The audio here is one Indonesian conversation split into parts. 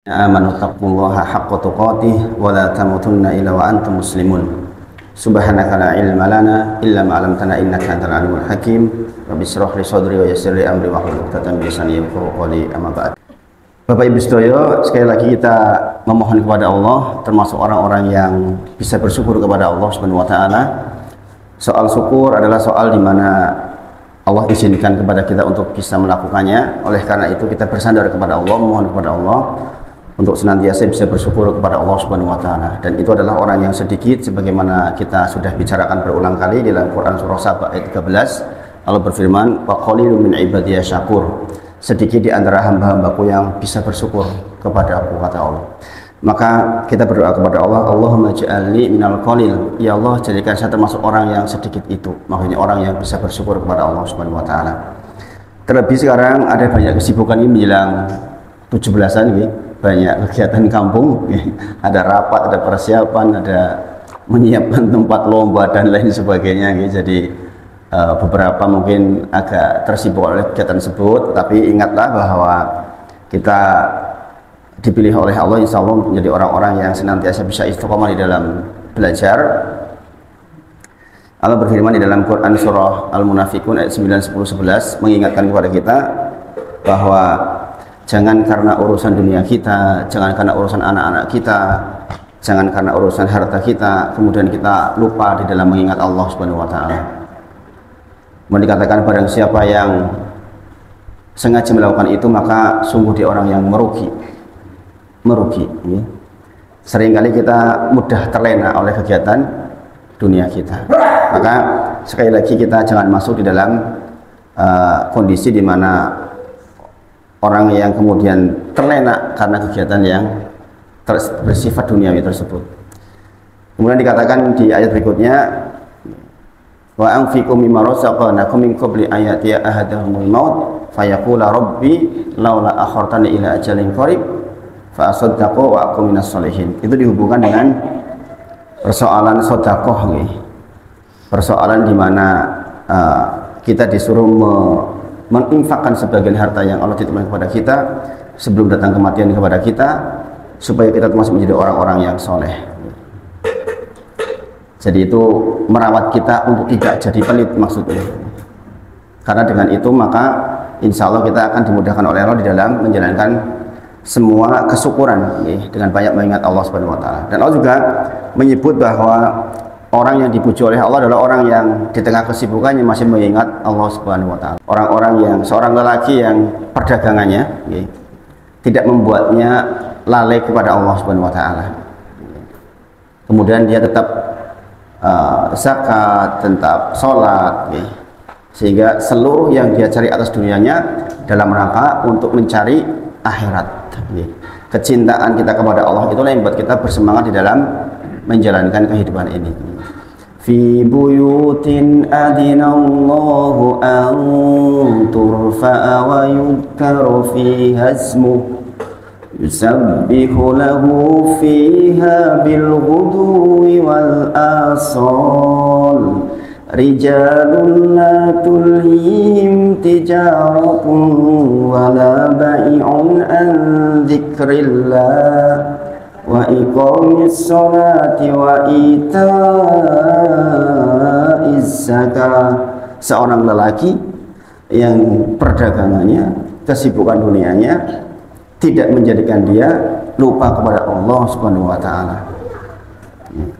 Amanu taqullaha haqqa tuqatih wa la tamutunna illa wa antum muslimun. Subhanaka la ilma lana illa ma 'allamtana innaka antal alimul hakim. Rabbi shrah li sadri wa yassir li amri wa hlul 'uqdatam min lisani yafqahu qawli. Amma ba'd. Bapak Ibu sedaya, sekali lagi kita memohon kepada Allah, termasuk orang-orang yang bisa bersyukur kepada Allah Subhanahu wa taala. Soal syukur adalah soal di mana Allah izinkan kepada kita untuk bisa melakukannya. Oleh karena itu kita bersandar kepada Allah, mohon kepada Allah untuk senantiasa bisa bersyukur kepada Allah Subhanahu wa taala. Dan itu adalah orang yang sedikit, sebagaimana kita sudah bicarakan berulang kali di dalam Quran surah Saba ayat 13. Allah berfirman, "Wa qalilun min ibadiyas syakur." Sedikit di antara hamba-hambaku yang bisa bersyukur kepada Aku, kata Allah. Maka kita berdoa kepada Allah, Allahumma ja'alni minal qalil. Ya Allah, jadikan saya termasuk orang yang sedikit itu. Maksudnya orang yang bisa bersyukur kepada Allah Subhanahu wa taala. Terlebih sekarang ada banyak kesibukan ini menjelang 17-an gitu. Banyak kegiatan kampung, ada rapat, ada persiapan, ada menyiapkan tempat lomba dan lain sebagainya. Jadi beberapa mungkin agak tersibuk oleh kegiatan tersebut, tapi ingatlah bahwa kita dipilih oleh Allah, insya Allah menjadi orang-orang yang senantiasa bisa istiqomah di dalam belajar. Allah berfirman di dalam Quran surah Al-Munafiqun ayat 9, 10, 11 mengingatkan kepada kita bahwa jangan karena urusan dunia kita, jangan karena urusan anak-anak kita, jangan karena urusan harta kita, kemudian kita lupa di dalam mengingat Allah Subhanahu wa taala. Mau dikatakan barang siapa yang sengaja melakukan itu, maka sungguh dia orang yang merugi. Ya. Seringkali kita mudah terlena oleh kegiatan dunia kita. Maka sekali lagi kita jangan masuk di dalam kondisi di mana orang yang kemudian terlena karena kegiatan yang bersifat duniawi tersebut. Kemudian dikatakan di ayat berikutnya, wa anfiqu mimma razaqnakum min qabli ayati ahadahumul maut fayaqula rabbi laula akhartani ila ajalin qarib fa asaddaqu wa aqum minas sholihin. Itu dihubungkan dengan persoalan sedekah nih. Persoalan di mana kita disuruh menginfakkan sebagian harta yang Allah titipkan kepada kita sebelum datang kematian kepada kita, supaya kita termasuk menjadi orang-orang yang soleh. Jadi itu merawat kita untuk tidak jadi pelit maksudnya. Karena dengan itu maka insya Allah kita akan dimudahkan oleh Allah di dalam menjalankan semua kesyukuran dengan banyak mengingat Allah Subhanahu wa taala. Dan Allah juga menyebut bahwa orang yang dipuji oleh Allah adalah orang yang di tengah kesibukannya masih mengingat Allah Subhanahu wa taala. Orang-orang yang seorang lelaki yang perdagangannya tidak membuatnya lalai kepada Allah Subhanahu wa taala. Kemudian dia tetap zakat, tetap sholat, sehingga seluruh yang dia cari atas dunianya dalam rangka untuk mencari akhirat. Kecintaan kita kepada Allah itulah yang membuat kita bersemangat di dalam menjalankan kehidupan ini. Fi buyutin adinallahu an turfa'a wa yudhkaru fiha ismuhu yusabbihu lahu fiha bil ghudwi wal asal rijalun la tulhihim tijaratun wa la bai'un an dzikrillah wa iqamis sholati wa ita'iz zakah. Seorang lelaki yang perdagangannya, kesibukan dunianya tidak menjadikan dia lupa kepada Allah Subhanahu wa taala.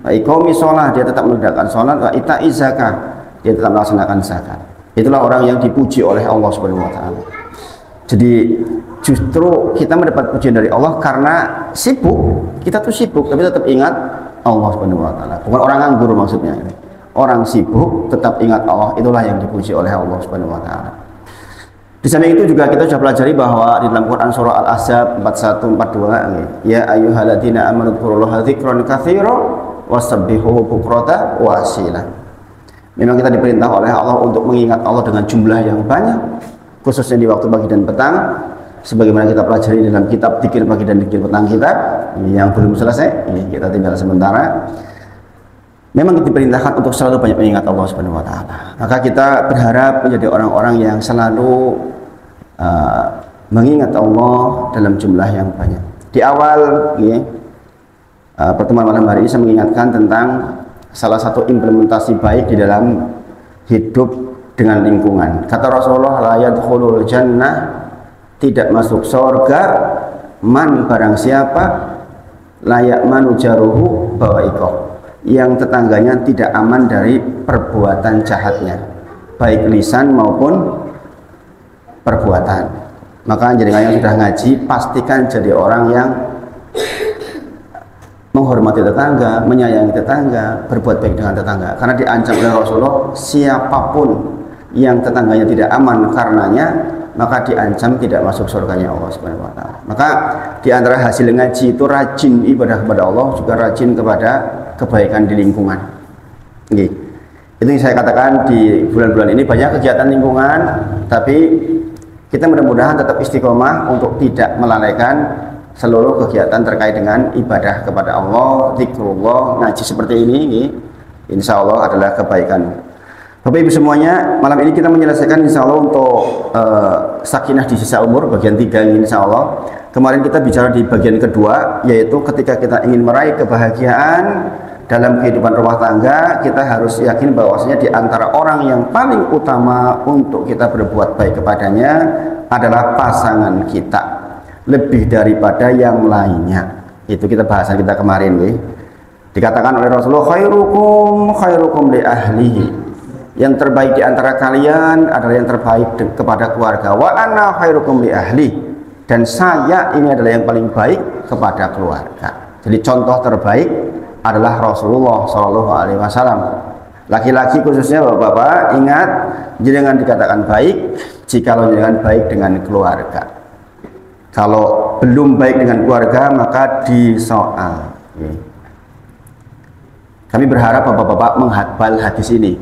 Wa iqamis sholat, dia tetap menegakkan sholat, wa ita'iz zakah, dia tetap melaksanakan zakat. Itulah orang yang dipuji oleh Allah Subhanahu wa taala. Jadi justru kita mendapat pujian dari Allah karena sibuk. Kita tuh sibuk tapi tetap ingat Allah Subhanahu wa taala. Bukan orang nganggur maksudnya. Orang sibuk tetap ingat Allah, itulah yang dipuji oleh Allah Subhanahu wa taala. Di samping itu juga kita sudah pelajari bahwa di dalam Quran surah Al-Ahzab 41, 42, ya ayyuhalladzina amanu dzkurullaha dzikran katsiran wasabbihuhu bukratan wa asila. Memang kita diperintah oleh Allah untuk mengingat Allah dengan jumlah yang banyak, khususnya di waktu pagi dan petang, sebagaimana kita pelajari dalam kitab Dzikir Pagi dan Dzikir Petang kita yang belum selesai, ini kita tinggal sementara. Memang kita diperintahkan untuk selalu banyak mengingat Allah Subhanahu wa taala. Maka kita berharap menjadi orang-orang yang selalu mengingat Allah dalam jumlah yang banyak. Di awal pertemuan malam hari ini saya mengingatkan tentang salah satu implementasi baik di dalam hidup dengan lingkungan. Kata Rasulullah, la yadkhulul jannah, tidak masuk surga man barang siapa layak manu jaruhu bawaikoh, yang tetangganya tidak aman dari perbuatan jahatnya, baik lisan maupun perbuatan. Maka jenengan yang sudah ngaji, pastikan jadi orang yang menghormati tetangga, menyayangi tetangga, berbuat baik dengan tetangga. Karena diancam oleh Rasulullah, siapapun yang tetangganya tidak aman karenanya, maka diancam tidak masuk surganya Allah Subhanahu wa taala. Maka di antara hasil ngaji itu rajin ibadah kepada Allah, juga rajin kepada kebaikan di lingkungan. Itu yang saya katakan, di bulan-bulan ini banyak kegiatan lingkungan, tapi kita mudah-mudahan tetap istiqomah untuk tidak melalaikan seluruh kegiatan terkait dengan ibadah kepada Allah, zikrullah, ngaji seperti ini, insya Allah adalah kebaikan. Bapak Ibu semuanya, malam ini kita menyelesaikan insya Allah untuk sakinah di sisa umur bagian 3 ini insya Allah. Kemarin kita bicara di bagian kedua, yaitu ketika kita ingin meraih kebahagiaan dalam kehidupan rumah tangga, kita harus yakin bahwasanya di antara orang yang paling utama untuk kita berbuat baik kepadanya adalah pasangan kita, lebih daripada yang lainnya. Itu kita bahasan kita kemarin, dikatakan oleh Rasulullah, khairukum li ahlihi, yang terbaik di antara kalian adalah yang terbaik kepada keluarga. Wa ana khairukum li ahli, dan saya ini adalah yang paling baik kepada keluarga. Jadi contoh terbaik adalah Rasulullah Shallallahu Alaihi Wasallam. Laki-laki khususnya bapak-bapak, ingat, jangan dikatakan baik jikalau jangan baik dengan keluarga. Kalau belum baik dengan keluarga maka disoal. Kami berharap bapak-bapak menghafal hadis ini.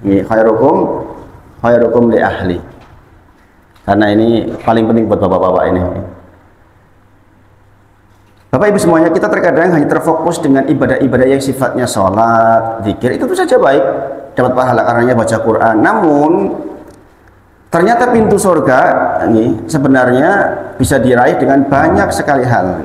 Khairukum li ahli. Karena ini paling penting buat bapak-bapak ini. Bapak Ibu semuanya, kita terkadang hanya terfokus dengan ibadah-ibadah yang sifatnya sholat, zikir, itu saja baik, dapat pahala karenanya baca Quran. Namun ternyata pintu surga ini sebenarnya bisa diraih dengan banyak sekali hal.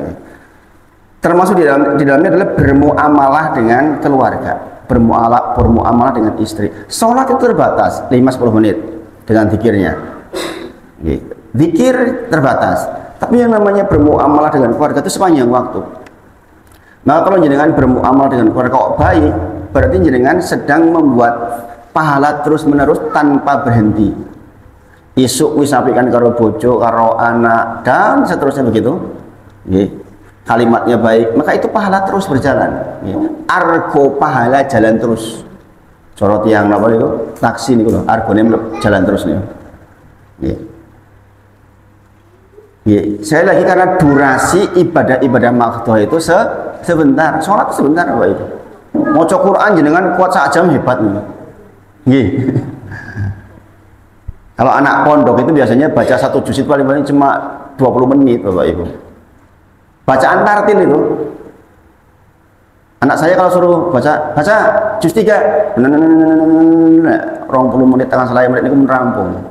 Termasuk di dalamnya adalah bermuamalah dengan keluarga, bermuamalah dengan istri. Sholat itu terbatas 5-10 menit dengan zikirnya. Zikir terbatas. Tapi yang namanya bermuamalah dengan keluarga itu sepanjang waktu. Nah, kalau jenengan bermuamalah dengan keluarga kok baik, berarti jenengan sedang membuat pahala terus-menerus tanpa berhenti. Isuk wis sampaikan karo bojo, karo anak, dan seterusnya begitu. Kalimatnya baik, maka itu pahala terus berjalan. Argo pahala jalan terus. Corot yang apa itu? Taksi niku lho, argone jalan terus nih. Saya lagi karena durasi ibadah makhdhah itu sebentar, sholat sebentar Bapak Ibu. Maca Quran jenengan kuat sak jam hebat nih. Kalau anak pondok itu biasanya baca 1 juz itu paling-paling cuma 20 menit Bapak Ibu. Bacaan tartil itu. Anak saya kalau suruh baca juz 3, 20 menit tengah selaya menit itu merampung.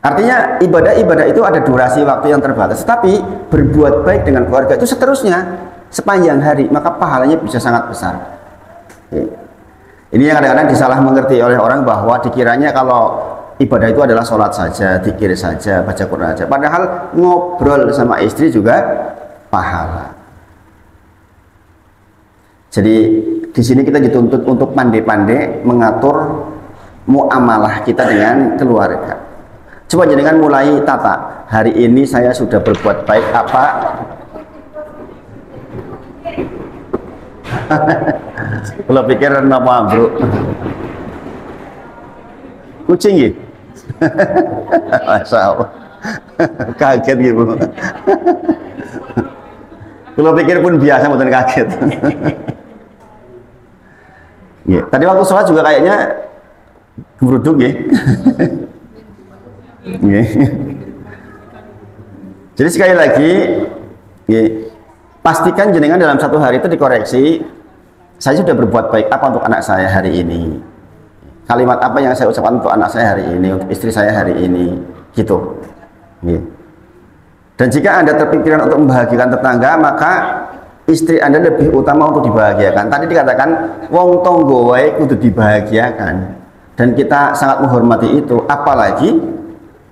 Artinya ibadah-ibadah itu ada durasi waktu yang terbatas, tapi berbuat baik dengan keluarga itu seterusnya sepanjang hari, maka pahalanya bisa sangat besar. Ini yang kadang-kadang disalah mengerti oleh orang, bahwa dikiranya kalau ibadah itu adalah sholat saja, zikir saja, baca Quran saja, padahal ngobrol sama istri juga pahala. Jadi di sini kita dituntut untuk pandai-pandai mengatur muamalah kita dengan keluarga. Coba jenengan mulai tata, hari ini saya sudah berbuat baik apa? Kalau pikir apa bro? Kucing ya? Masya Allah. Kaget gitu. Kalau pikir pun biasa, bukan kaget. Tadi waktu sholat juga kayaknya geruduk ya. Jadi sekali lagi, pastikan jenengan dalam satu hari itu dikoreksi, saya sudah berbuat baik apa untuk anak saya hari ini, kalimat apa yang saya ucapkan untuk anak saya hari ini, untuk istri saya hari ini, gitu. Dan jika Anda terpikiran untuk membahagiakan tetangga, maka istri Anda lebih utama untuk dibahagiakan. Tadi dikatakan wong tonggo wae kudu dibahagiakan. Dan kita sangat menghormati itu, apalagi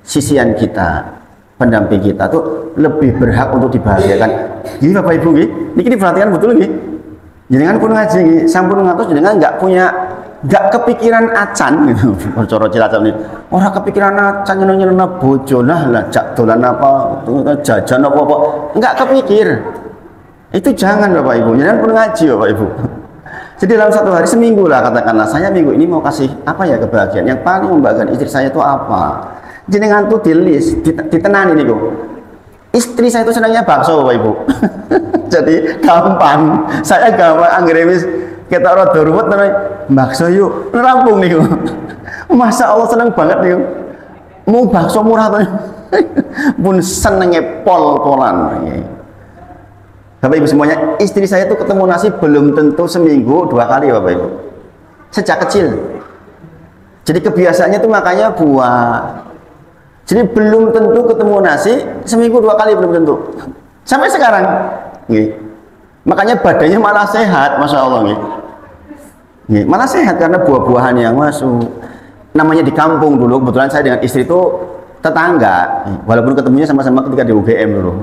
sisian kita, pendamping kita tuh lebih berhak untuk dibahagiakan. Gini Bapak Ibu nggih, niki diperhatikan betul nggih. Jenengan pun ngaji nggih, sampun ngatos jenengan nggak kepikiran acan gitu. Cara Cilacap ini. Ora kepikiran acan nyeneng-nyenengna bojo lah jak dolan apa, jajan apa-apa. Enggak kepikir. Itu jangan Bapak Ibu, jangan pun ngaji Bapak Ibu. Jadi dalam satu hari seminggu lah katakanlah, saya minggu ini mau kasih apa ya kebahagiaan, yang paling membahagiakan istri saya itu apa. Jenengan tuh di list, ditenani nih kok. Istri saya itu senangnya bakso Bapak Ibu. Jadi gampang, saya gampang anggeremis kita rada ruwet namanya bakso yuk, rampung nih kok. Masya Allah seneng banget nih kok. Mau bakso murah tuh. Pun senengnya pol-polan. Bapak Ibu semuanya, istri saya itu ketemu nasi belum tentu seminggu 2 kali Bapak Ibu. Sejak kecil. Jadi kebiasaannya itu makanya buah. Jadi belum tentu ketemu nasi seminggu 2 kali, belum tentu. Sampai sekarang. Makanya badannya malah sehat, Masya Allah. Malah sehat karena buah-buahan yang masuk. Namanya di kampung dulu, kebetulan saya dengan istri itu tetangga. Walaupun ketemunya sama-sama ketika di UGM dulu.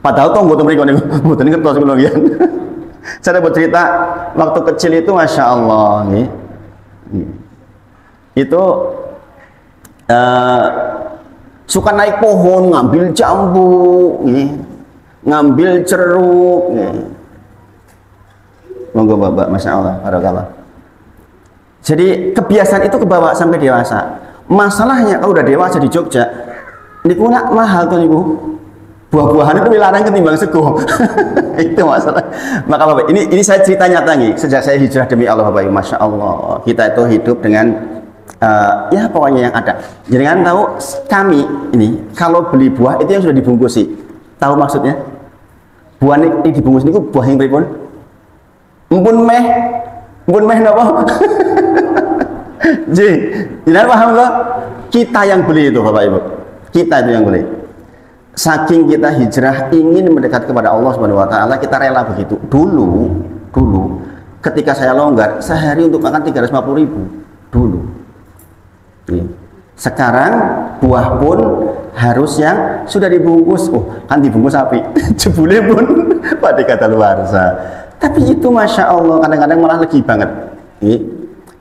Padahal tonggo tuh mereka nih, bukan kertas kemudian. Saya dapat cerita waktu kecil itu, Masya Allah, itu suka naik pohon, ngambil jambu, ngambil ceruk. Monggo Bapak, Masya Allah, barakallah. Jadi kebiasaan itu kebawa sampai dewasa. Masalahnya kalau udah dewasa di Jogja, niku nak mahal tuh niku. Buah-buahan itu larang ketimbang sego. Itu masalah. Maka Bapak, ini saya cerita nyata nih. Sejak saya hijrah demi Allah Bapak, Masya Allah, kita itu hidup dengan ya pokoknya yang ada. Jangan tahu kami ini kalau beli buah itu yang sudah dibungkusi. Tahu maksudnya? Buah ini dibungkus ini buah yang pripun? Mpun meh napa? Ji, jangan paham loh. Kita yang beli itu Bapak Ibu. Kita itu yang beli. Saking kita hijrah ingin mendekat kepada Allah Subhanahu wa taala, kita rela begitu. Dulu ketika saya longgar, sehari untuk makan 350.000 dulu. Sekarang buah pun harus yang sudah dibungkus. Oh, kan dibungkus api. Jebule pun pada kata luar. Tapi itu Masya Allah kadang-kadang malah legi banget.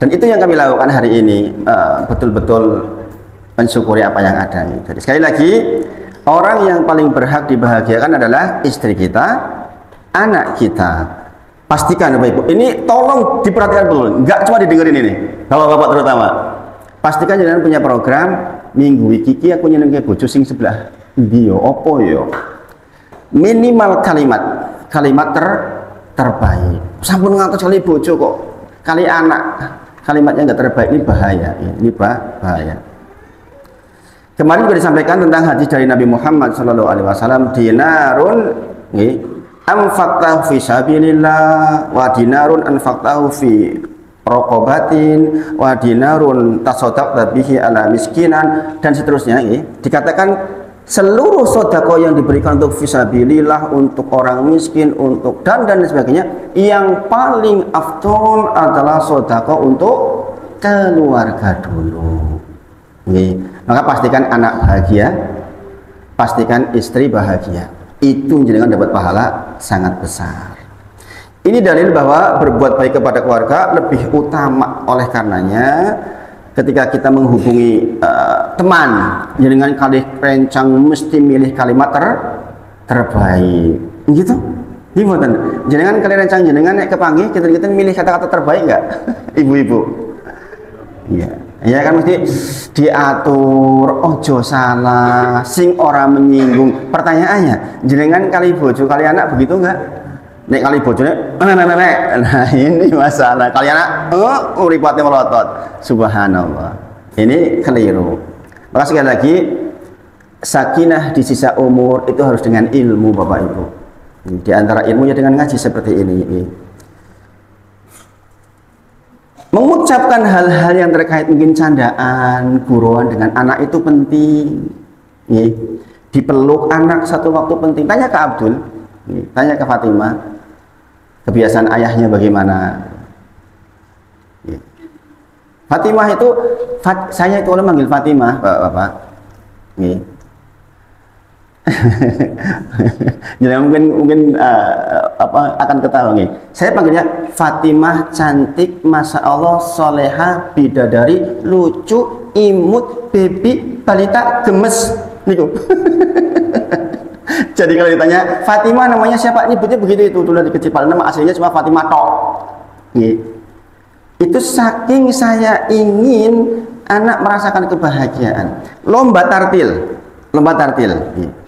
Dan itu yang kami lakukan hari ini, betul-betul mensyukuri apa yang ada. Jadi sekali lagi, orang yang paling berhak dibahagiakan adalah istri kita, anak kita. Pastikan Bapak Ibu, ini tolong diperhatikan dulu, nggak cuma didengerin ini, bapak-bapak terutama. Pastikan jangan punya program minggu iki aku nyenengke bojo sing sebelah ndi yo opo yo. Minimal kalimat terbaik. Sampun ngantos kali bojo kok, kali anak, kalimatnya nggak terbaik, ini bahaya, ini bahaya. Kemarin juga disampaikan tentang hadis dari Nabi Muhammad SAW, dinarun anfaqtahu fi sabilillah, wa dinarun anfaqtahu fi raqabatin, wa dinarun tasaddaqta bihi ala miskinan, dan seterusnya. Dikatakan seluruh sedekah yang diberikan untuk fi sabilillah, untuk orang miskin, untuk dan sebagainya, yang paling afdol adalah sedekah untuk keluarga dulu. Maka pastikan anak bahagia, pastikan istri bahagia. Itu jenengan dapat pahala sangat besar. Ini dalil bahwa berbuat baik kepada keluarga lebih utama. Oleh karenanya ketika kita menghubungi teman, jenengan kali rencang mesti milih kalimat terbaik. Gitu. Gimana? Jenengan kali rencang jenengan kepanggih kita milih kata-kata terbaik enggak? Ibu-ibu. Iya. Ya kan mesti diatur, ojo salah, sing ora menyinggung. Pertanyaannya, jenengan kali bojo kali anak begitu enggak? Nek kali bojone, nah ini masalah. Kali anak, uripate melotot. Subhanallah. Ini keliru. Maka sekali lagi, sakinah di sisa umur itu harus dengan ilmu Bapak Ibu. Di antara ilmunya dengan ngaji seperti ini. Mengucapkan hal-hal yang terkait mungkin candaan, guruan dengan anak itu penting. dipeluk anak satu waktu penting. Tanya ke Abdul, tanya ke Fatimah, kebiasaan ayahnya bagaimana. Fatimah itu, saya itu orang manggil Fatimah, Bapak. Jadi mungkin akan ketawa nih. Saya panggilnya Fatimah cantik, masya Allah, soleha, bidadari, lucu, imut, baby, balita, gemes. Niku. Jadi kalau ditanya Fatimah namanya siapa, nyebutnya begitu itu dulu dari kecil. Padahal nama aslinya cuma Fatimah tok. Itu saking saya ingin anak merasakan kebahagiaan. Lomba tartil.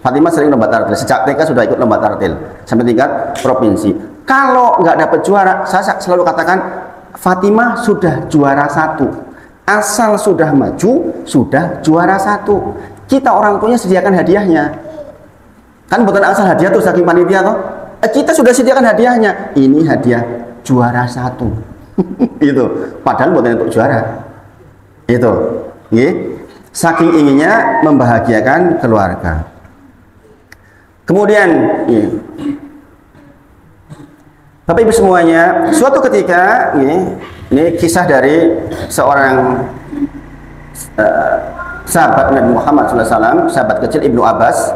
Fatimah sering lomba tartil. Sejak TK sudah ikut lomba tartil sampai tingkat provinsi. Kalau nggak dapat juara, saya selalu katakan Fatimah sudah juara 1. Asal sudah maju, sudah juara 1. Kita orang tuanya sediakan hadiahnya. Kan bukan asal hadiah tuh saking panitia toh. Kita sudah sediakan hadiahnya. Ini hadiah juara 1. Itu. Padahal bukan untuk juara. Itu. Saking inginnya membahagiakan keluarga. Kemudian, Bapak Ibu semuanya, suatu ketika, ini kisah dari seorang sahabat Nabi Muhammad SAW, sahabat kecil Ibnu Abbas.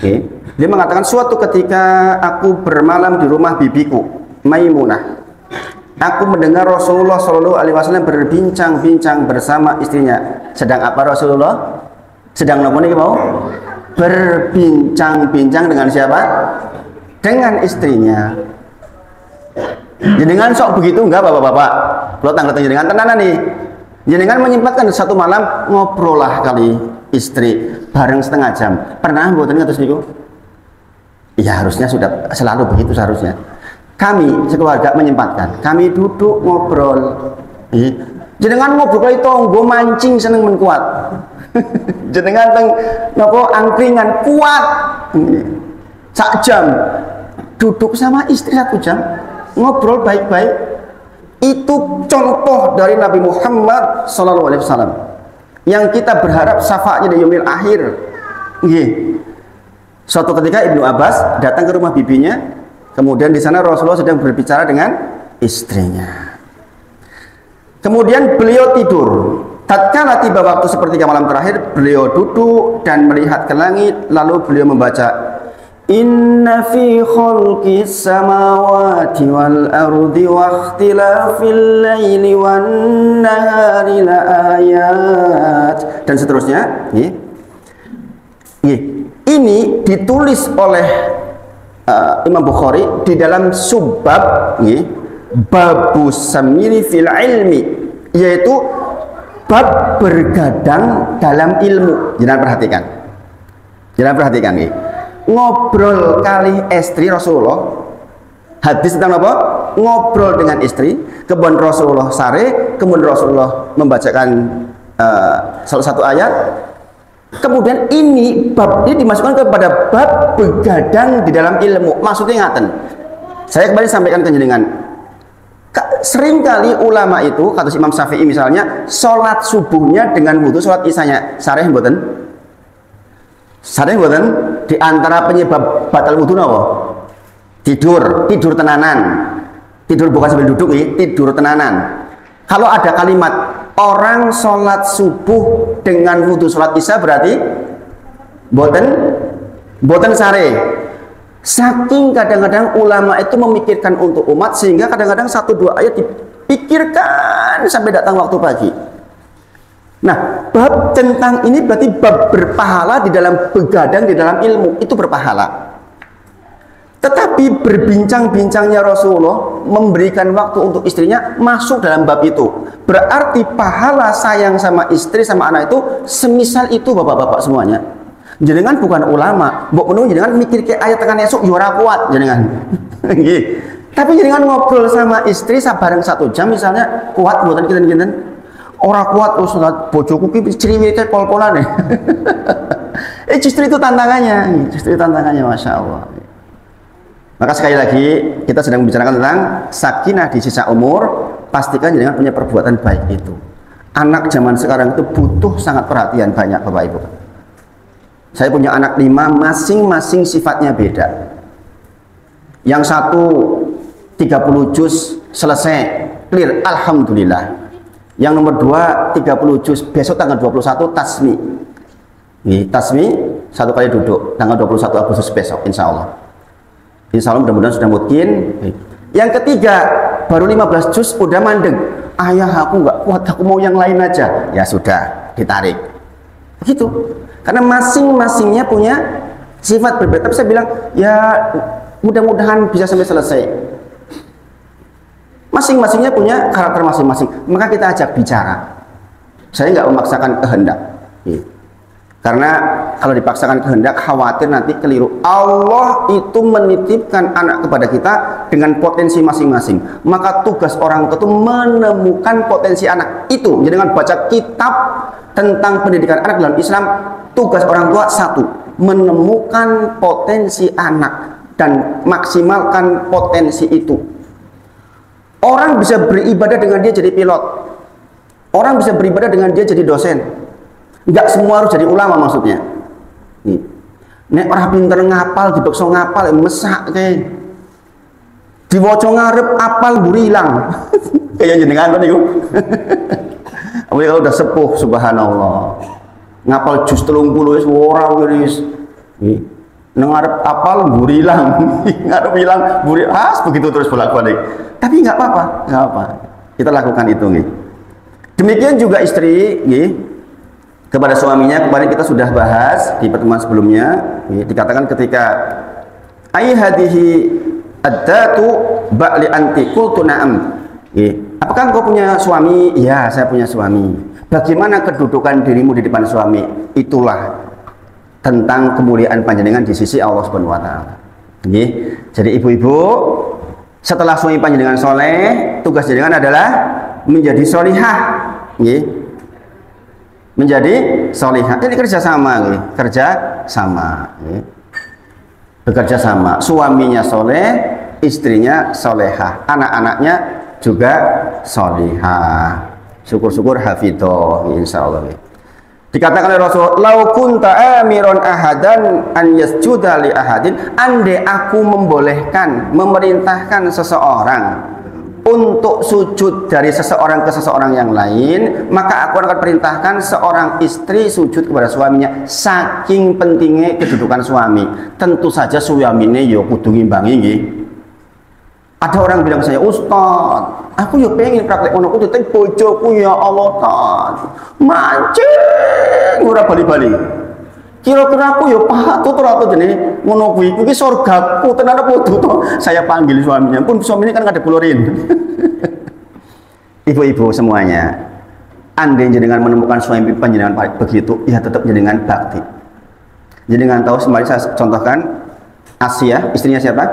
Dia mengatakan, suatu ketika aku bermalam di rumah bibiku, Maimunah. Aku mendengar Rasulullah SAW berbincang-bincang bersama istrinya. Sedang apa Rasulullah? Sedang apa nih mau? Berbincang-bincang dengan siapa? Dengan istrinya. Jenengan sok begitu enggak bapak-bapak? Kalau tanggal jenengan tenanan nih. Jenengan menyempatkan satu malam ngobrol lah kali istri bareng setengah jam. Pernah buatan ngatus niku? Ya harusnya sudah selalu begitu seharusnya. Kami sekeluarga menyempatkan, kami duduk ngobrol. Jenengan ngobrol itu tonggo mancing seneng menkuat. Jenengan teng nopo angkringan kuat. Sak jam duduk sama istri 1 jam ngobrol baik-baik. Itu contoh dari Nabi Muhammad SAW yang kita berharap syafaatnya di yaumil akhir. Suatu ketika Ibnu Abbas datang ke rumah bibinya. Kemudian di sana Rasulullah sedang berbicara dengan istrinya. Kemudian beliau tidur. Tatkala tiba waktu sepertiga malam terakhir, beliau duduk dan melihat ke langit, lalu beliau membaca, Inna fi khalqis samawati wal ardi wa ikhtilafil laili wan nahari la ayat, dan seterusnya. Ini ditulis oleh Imam Bukhari di dalam subbab babus samiri fil ilmi, yaitu bab bergadang dalam ilmu. Jangan perhatikan ngobrol kali istri Rasulullah. Hadis tentang apa? Ngobrol dengan istri, kemudian Rasulullah sare, kemudian Rasulullah membacakan salah satu ayat. Kemudian ini bab ini dimasukkan kepada bab begadang di dalam ilmu. Maksudnya ngaten. Saya kembali sampaikan ke jenengan. Seringkali ulama itu, kata Imam Syafi'i misalnya, sholat subuhnya dengan wudhu sholat isanya. Sareh mboten? Sareh mboten? Di antara penyebab batal wudhu napa? Tidur tenanan. Tidur bukan sambil duduk tidur tenanan. Kalau ada kalimat orang sholat subuh dengan wudhu sholat isya berarti boten sare. Saking kadang-kadang ulama itu memikirkan untuk umat sehingga kadang-kadang 1-2 ayat dipikirkan sampai datang waktu pagi. Nah, bab tentang ini berarti bab berpahala di dalam begadang di dalam ilmu, itu berpahala. Tetapi berbincang-bincangnya Rasulullah memberikan waktu untuk istrinya masuk dalam bab itu. Berarti pahala sayang sama istri sama anak itu semisal itu bapak-bapak semuanya. Jenengan bukan ulama, mbok menung jenengan mikir ke ayat tekan esuk juara kuat jenengan. Tapi jenengan ngobrol sama istri sabareng 1 jam misalnya kuat buatan kinten-kinten. Ora kuat Ustaz, bojoku ki ciriwite pol-polane. Justru itu tantangannya, Masya Allah. Maka sekali lagi kita sedang membicarakan tentang sakinah di sisa umur. Pastikan jangan punya perbuatan baik itu. Anak zaman sekarang itu butuh sangat perhatian banyak Bapak Ibu. Saya punya anak 5, masing-masing sifatnya beda. Yang satu 30 juz selesai, clear, alhamdulillah. Yang nomor 2 30 juz, besok tanggal 21 tasmi. Tasmi 1 kali duduk tanggal 21 Agustus besok, insya Allah. Insya Allah mudah-mudahan sudah mungkin. Yang ketiga baru 15 juz udah mandek. Ayah, aku nggak kuat, aku mau yang lain aja. Ya sudah, ditarik. Begitu. Karena masing-masingnya punya sifat berbeda. Tapi saya bilang, ya mudah-mudahan bisa sampai selesai. Masing-masingnya punya karakter masing-masing. Maka kita ajak bicara. Saya nggak memaksakan kehendak. Karena kalau dipaksakan kehendak, khawatir nanti keliru. Allah itu menitipkan anak kepada kita dengan potensi masing-masing. Maka tugas orang tua itu menemukan potensi anak itu. Jadi dengan baca kitab tentang pendidikan anak dalam Islam, tugas orang tua satu, menemukan potensi anak dan maksimalkan potensi itu. Orang bisa beribadah dengan dia jadi pilot. Orang bisa beribadah dengan dia jadi dosen. Enggak semua harus jadi ulama maksudnya. Nek orang pinter ngapal, dibekso ngapal, mesak kayak diwoco ngarep apal burilang. Kayak jenengan kan itu. Apalagi kalau udah sepuh, subhanallah. Ngapal jus 30 wis ora wis. Ngarep apal burilang. Ngarep hilang buri begitu terus bolak-balik. Tapi enggak apa-apa, enggak apa. Kita lakukan itu nggih. Demikian juga istri nggih. Kepada suaminya, kemarin kita sudah bahas di pertemuan sebelumnya, dikatakan ketika ayyahadihi ad-datu ba'li anti qultu na'am. Apakah engkau punya suami? Ya, saya punya suami. Bagaimana kedudukan dirimu di depan suami? Itulah tentang kemuliaan panjenengan di sisi Allah Subhanahu wa taala. Jadi ibu-ibu, setelah suami panjenengan soleh, tugas jenengan adalah menjadi solihah. Menjadi solihah. Ini kerjasama, kerjasama, bekerja sama. Suaminya soleh, istrinya solehah, anak-anaknya juga solihah. Syukur-syukur hafidhoh, insya Allah. Dikatakan oleh Rasul, lau kunta amiron ahadan an yasjuda li ahadin, andai aku membolehkan, memerintahkan seseorang untuk sujud dari seseorang ke seseorang yang lain, maka aku akan perintahkan seorang istri sujud kepada suaminya. Saking pentingnya kedudukan suami. Tentu saja suaminya yo kudu ngimbangi nggih. Ada orang bilang saya, Ustaz, aku yo pengen praktek ngono kudu teng bojoku ya Allah Ta'ala. Mancing ora bali-bali. Kira-kira aku ya patut ora patut jenenge ngono kuwi. Iki surgaku tenan apa kudu to. Saya panggil suaminya. Pun suaminya kan ada pulorin. Ibu-ibu semuanya, andai jenengan menemukan suami panjenengan begitu, ya tetap jenengan bakti. Jenengan tahu kemarin saya contohkan Asia, istrinya siapa?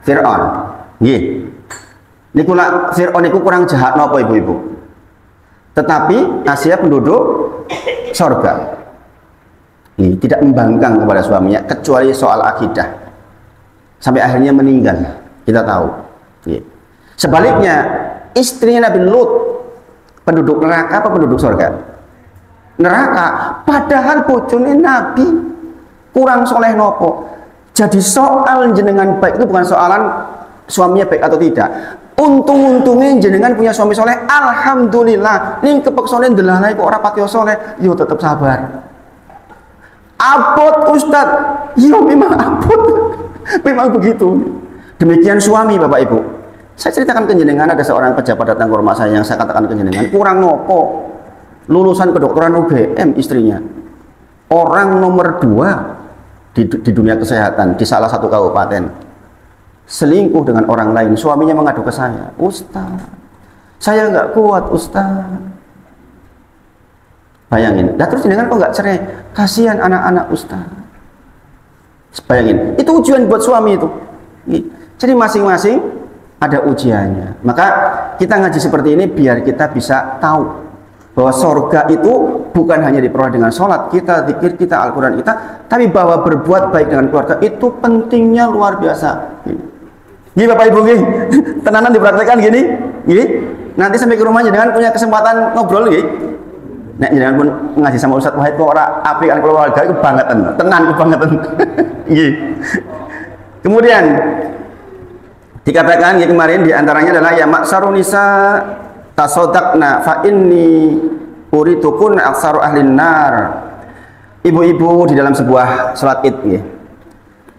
Fir'aun. Nggih. Niku lak Fir'aun niku kurang jahat napa ibu-ibu? Tetapi Asia penduduk sorga. Tidak membangkang kepada suaminya kecuali soal akidah. Sampai akhirnya meninggal. Kita tahu. Sebaliknya, istrinya Nabi Lut penduduk neraka apa penduduk sorga? Neraka. Padahal bojone Nabi kurang soleh nopo. Jadi soal jenengan baik itu bukan soalan suaminya baik atau tidak. Untung-untungnya jenengan punya suami soleh, alhamdulillah. Ning kepeksone ndelalai kok ora patiya soleh, yo tetap sabar. Abot Ustad, yo memang abot. Memang begitu. Demikian suami Bapak Ibu. Saya ceritakan ke jenengan, ada seorang pejabat datang ke rumah saya yang saya katakan ke jenengan, kurang ngopo. Lulusan kedokteran UGM istrinya. Orang nomor 2 di dunia kesehatan di salah satu kabupaten. Selingkuh dengan orang lain, suaminya mengadu ke saya, Ustaz, saya nggak kuat Ustaz. Bayangin, dan terus jenengan kok nggak cerai? Kasihan anak-anak Ustaz. Bayangin, itu ujian buat suami itu. Jadi masing-masing ada ujiannya. Maka kita ngaji seperti ini biar kita bisa tahu bahwa sorga itu bukan hanya diperoleh dengan sholat kita, zikir kita, Al-Quran kita, tapi bahwa berbuat baik dengan keluarga itu pentingnya luar biasa. Gini Bapak Ibu, gini tenanan dipraktekkan gini, gini. Nanti sampai ke rumahnya dengan punya kesempatan ngobrol, gini. Nek jenengan pun ngaji sama Ustaz Wahid kok ora apik kan keluarga itu bangetan, tenan kebangetan. Nggih. Kemudian dikatakan kemarin diantaranya adalah ya maksarun nisa tasaddaqna fa inni uritukun aksaru ahlin nar. Ibu-ibu di dalam sebuah salat Id nggih.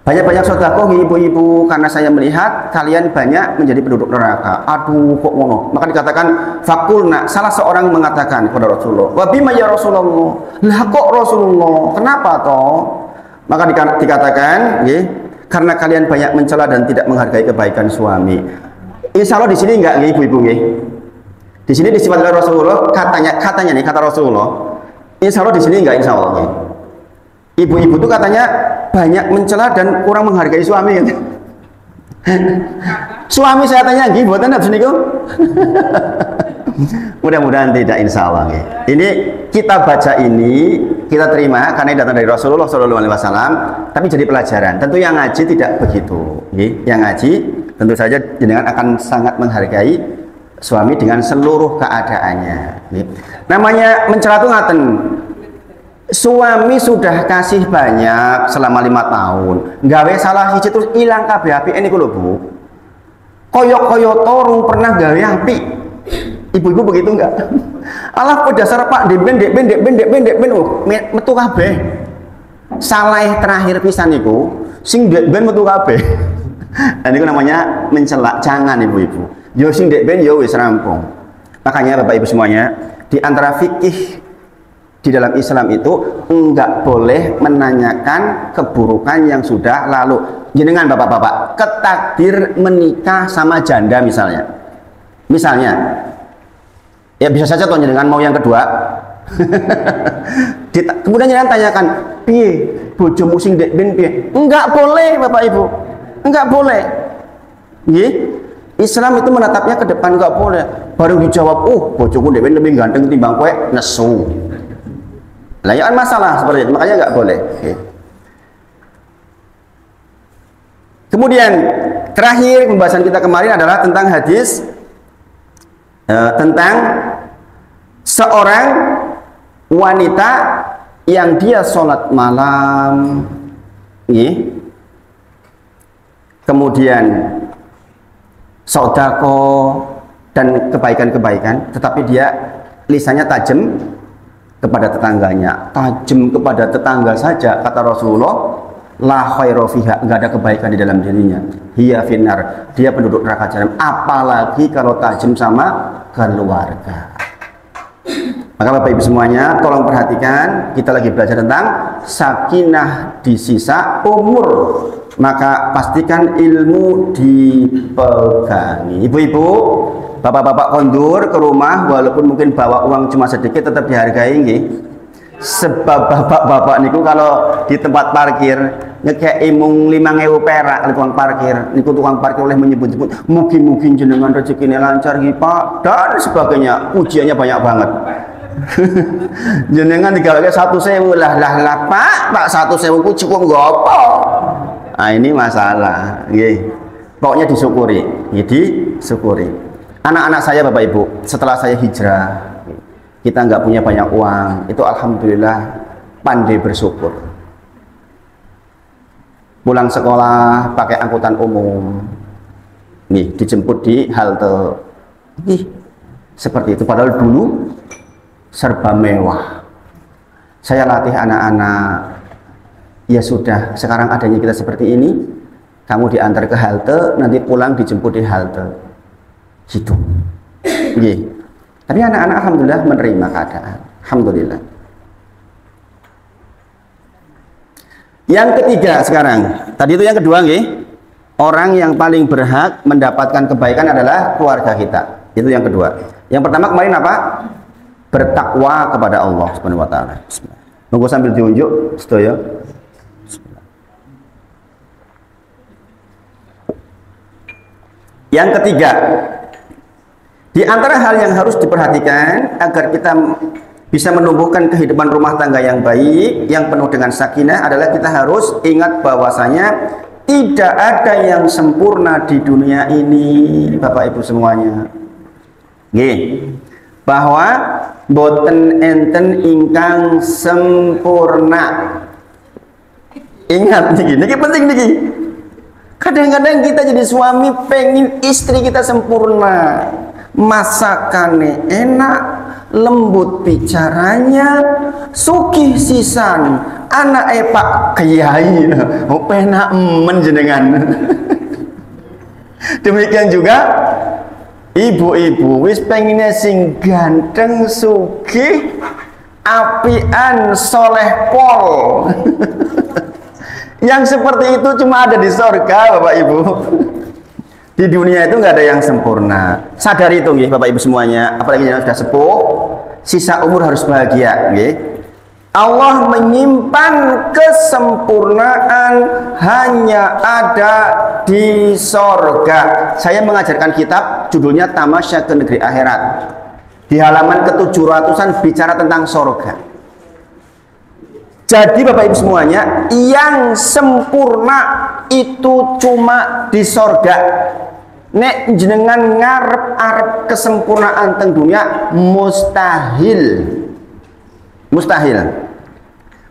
Banyak-banyak sedekah ibu-ibu karena saya melihat kalian banyak menjadi penduduk neraka. Aduh kok ngono. Maka dikatakan fakulna, salah seorang mengatakan kepada Rasulullah, "Wa bima ya Rasulullah?" Lah kok Rasulullah? Kenapa toh? Maka dikatakan, nggih, karena kalian banyak mencela dan tidak menghargai kebaikan suami. Insya Allah di sini enggak nggih ibu-ibu nggih. Di sini disifat oleh Rasulullah katanya nih kata Rasulullah. Insya Allah di sini enggak insya Allah nggih. Ibu-ibu itu katanya banyak mencela dan kurang menghargai suami. Suami saya tanya, "Nggih, mboten napa niku?" Mudah-mudahan tidak insya Allah. Ini kita baca ini, kita terima karena ini datang dari Rasulullah SAW, tapi jadi pelajaran. Tentu yang ngaji tidak begitu. Yang ngaji tentu saja jenengan akan sangat menghargai suami dengan seluruh keadaannya. Namanya mencela itu ngaten. Suami sudah kasih banyak selama 5 tahun, gawe salah siji terus ilang kabeh apike niku lho Bu. Koyok-koyok torung pernah gawe apik. Ibu-ibu begitu enggak? Alah kok dasar Pak dek ben metu kabeh. Salah terakhir pisan niku sing dek ben metu kabeh. Nah niku namanya mencela, jangan ibu-ibu. Yo sing dek ben yo wis rampung. Makanya Bapak Ibu semuanya, di antara fikih di dalam Islam itu enggak boleh menanyakan keburukan yang sudah lalu. Jenengan bapak-bapak ketakdir menikah sama janda misalnya ya bisa saja toh jenengan mau yang kedua. Kemudian jenengan tanyakan piye bojomu sing ndek ben piye, enggak boleh Bapak Ibu, enggak boleh. Nggih, Islam itu menatapnya ke depan, enggak boleh. Baru dijawab, bojoku ndek ben lebih ganteng timbang kowe, nesu. Lah ya kan masalah seperti itu, makanya nggak boleh. Kemudian terakhir pembahasan kita kemarin adalah tentang hadis tentang seorang wanita yang dia sholat malam, kemudian sodako dan kebaikan-kebaikan, tetapi dia lisannya tajam kepada tetangganya, tajam kepada tetangga saja, kata Rasulullah, la khairu fiha, enggak ada kebaikan di dalam dirinya, hiya finnar, dia penduduk neraka jahanam, apalagi kalau tajam sama keluarga. Maka Bapak Ibu semuanya tolong perhatikan, kita lagi belajar tentang sakinah di sisa umur, maka pastikan ilmu dipegangi. Ibu-ibu, bapak-bapak kondur ke rumah, walaupun mungkin bawa uang cuma sedikit tetap dihargai nggih. Sebab bapak-bapak niku kalau di tempat parkir ngekei mung 5.000 perak tukang parkir, niku tukang parkir oleh menyebut-nyebut mugi-mugi jenengan rezekine lancar nggih Pak dan sebagainya. Ujiannya banyak banget. Jenengan digaweke 1.000 lah Pak 1.000 ku cukup nggo apa? Nah ini masalah nggih. Pokoknya disyukuri, disyukuri. Anak-anak saya Bapak Ibu, setelah saya hijrah, kita nggak punya banyak uang, itu alhamdulillah pandai bersyukur. Pulang sekolah pakai angkutan umum, nih dijemput di halte, seperti itu. Padahal dulu serba mewah. Saya latih anak-anak, ya sudah, sekarang adanya kita seperti ini, kamu diantar ke halte, nanti pulang dijemput di halte. Gitu. Tapi anak-anak alhamdulillah menerima keadaan. Alhamdulillah. Yang ketiga sekarang, tadi itu yang kedua nggih. Orang yang paling berhak mendapatkan kebaikan adalah keluarga kita. Itu yang kedua. Yang pertama kemarin apa? Bertakwa kepada Allah Subhanahu wa taala. Bismillah. Nunggu sambil diunjuk, sedaya. Yang ketiga, di antara hal yang harus diperhatikan agar kita bisa menumbuhkan kehidupan rumah tangga yang baik, yang penuh dengan sakinah adalah kita harus ingat bahwasanya tidak ada yang sempurna di dunia ini, Bapak Ibu semuanya. Bahwa boten enten ingkang sempurna. Ingat niki penting niki. Kadang-kadang kita jadi suami pengen istri kita sempurna, masakannya enak, lembut bicaranya, sugih sisan, anak pak kiai, penak menjenengan. Demikian juga ibu-ibu wis pengennya sing ganteng, sugih, apian, soleh pol. Yang seperti itu cuma ada di surga, Bapak Ibu. Di dunia itu nggak ada yang sempurna. Sadari itu, nggih, Bapak Ibu semuanya. Apalagi yang sudah sepuh, sisa umur harus bahagia, nggih. Allah menyimpan kesempurnaan hanya ada di surga. Saya mengajarkan kitab judulnya Tamasya ke Negeri Akhirat. Di halaman ke-700-an bicara tentang surga. Jadi Bapak Ibu semuanya, yang sempurna itu cuma di sorga. Nek jenengan ngarep-arep kesempurnaan teng dunia mustahil. Mustahil.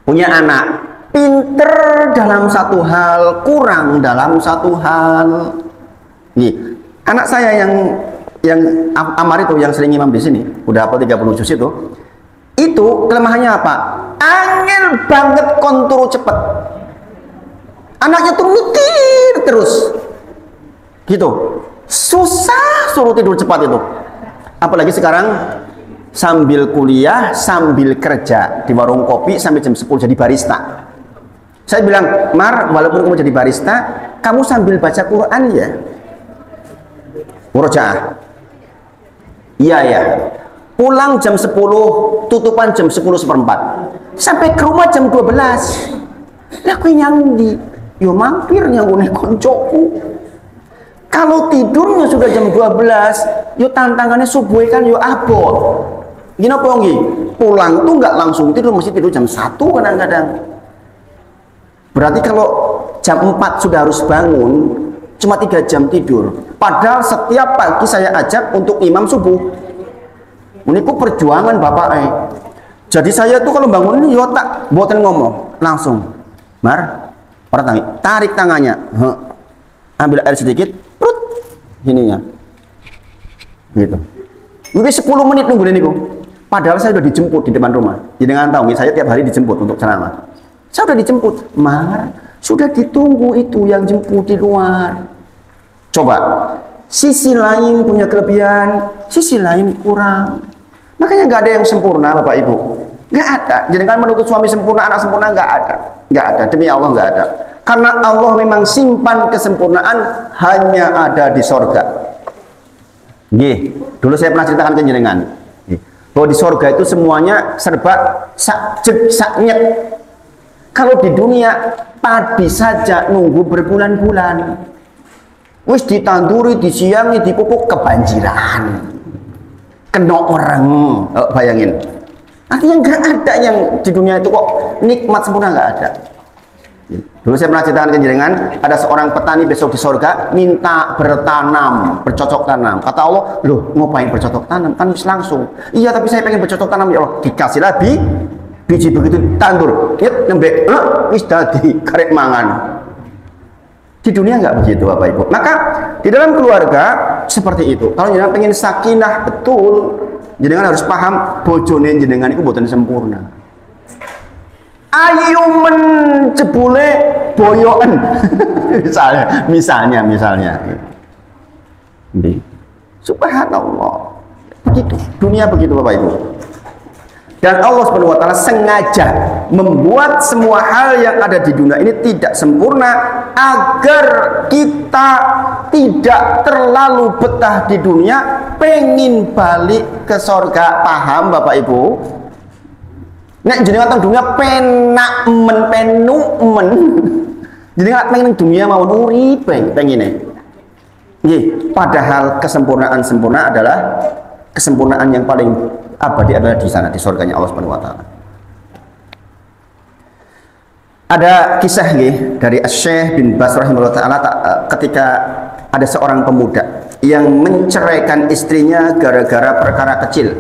Punya anak pinter dalam satu hal, kurang dalam satu hal. Nih, anak saya yang Amar itu yang sering imam di sini, udah hafal 30 juz itu kelemahannya apa? Angel banget konturu cepet. Anaknya tuh mikir terus gitu, susah suruh tidur cepat itu. Apalagi sekarang sambil kuliah, sambil kerja di warung kopi sampai jam 10 jadi barista. Saya bilang, Mar, walaupun kamu jadi barista, kamu sambil baca Quran ya. Murojaah. Iya ya. Pulang jam 10, tutupan jam 10:04. Sampai ke rumah jam 12. Lah kowe nyandi, yo mampir nyanggone koncoku. Kalau tidurnya sudah jam 12, yo tantangannya subuh kan yo abot. Gini apa nggih? Pulang tuh nggak langsung tidur, mesti tidur jam 1 kadang-kadang. Berarti kalau jam 4 sudah harus bangun, cuma 3 jam tidur. Padahal setiap pagi saya ajak untuk imam subuh. Ini ku perjuangan bapak Jadi saya tuh kalau bangun ini yo tak boten ngomong langsung. Mar, tarik tangannya, ambil air sedikit, perut, ininya, gitu. Mungkin 10 menit nunggu ini ku. Padahal saya sudah dijemput di depan rumah. Jadi dengan tahu, saya tiap hari dijemput untuk ceramah. Saya sudah dijemput, Mar, sudah ditunggu itu yang jemput di luar. Coba, sisi lain punya kelebihan, sisi lain kurang. Makanya nggak ada yang sempurna, Bapak Ibu. Nggak ada. Jadi kan menuntut suami sempurna, anak sempurna, nggak ada. Nggak ada. Demi Allah nggak ada. Karena Allah memang simpan kesempurnaan hanya ada di sorga. Gih, dulu saya pernah ceritakan ke jenengan bahwa di sorga itu semuanya serba saknyet. Kalau di dunia padi saja nunggu berbulan-bulan. Wis ditanduri, disiangi, dipupuk, kebanjiran. Kena orang, bayangin. Artinya nggak ada yang di dunia itu kok nikmat sempurna, nggak ada. Dulu saya pernah ceritakan ke jenengan, ada seorang petani besok di sorga minta bertanam, bercocok tanam. Kata Allah, loh ngapain bercocok tanam? Kan bisa langsung. Iya tapi saya pengen bercocok tanam ya Allah. Dikasih lagi biji begitu tandur, nembe, wis dadi karek mangan. Di dunia nggak begitu Bapak Ibu. Maka di dalam keluarga seperti itu. Kalau jenengan pengen sakinah betul, jenengan harus paham bojone jenengan itu boten sempurna. Ayu menjebule boyoen. misalnya. Subhanallah. Begitu. Dunia begitu Bapak Ibu. Dan Allah Subhanahu wa taala sengaja membuat semua hal yang ada di dunia ini tidak sempurna agar kita tidak terlalu betah di dunia, pengen balik ke surga. Paham Bapak Ibu? Nek jenengan teng dunia penak penumen. Jenengan pengen dunia mau urip pengine. Nggih, padahal kesempurnaan sempurna adalah kesempurnaan yang paling abadi adalah di sana, di surganya Allah Subhanahu wa taala. Ada kisah dari Syekh bin Baz rahimahullah taala ketika ada seorang pemuda yang menceraikan istrinya gara-gara perkara kecil.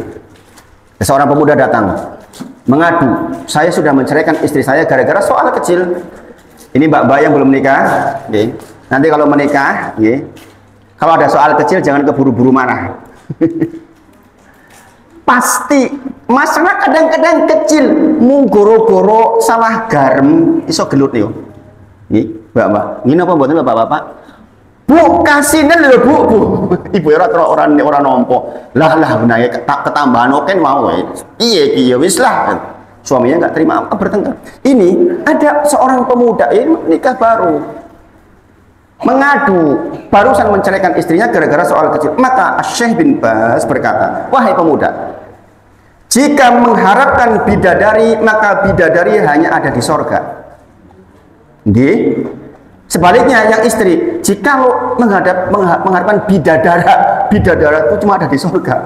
Seorang pemuda datang mengadu, saya sudah menceraikan istri saya gara-gara soal kecil. Ini mbak-mbak yang belum menikah, okay. Nanti kalau menikah, okay. Kalau ada soal kecil jangan keburu-buru marah. Pasti masalah kadang-kadang kecil, mung goro-goro salah garam iso gelut nih. Nggih, mbak-mbak. Ngene apa mboten bapak-bapak? Bu, kasinen lho Bu. Ibu ora nampa. Lah benae ketambahan oke mau wae. Piye wis lah. Suaminya nggak terima, bertengkar. Ini ada seorang pemuda ini nikah baru. Mengadu, barusan menceraikan istrinya gara-gara soal kecil. Maka Syekh bin Baz berkata, wahai pemuda, jika mengharapkan bidadari, maka bidadari hanya ada di sorga. Nggih. Sebaliknya yang istri, jika lo mengharapkan bidadara itu cuma ada di sorga.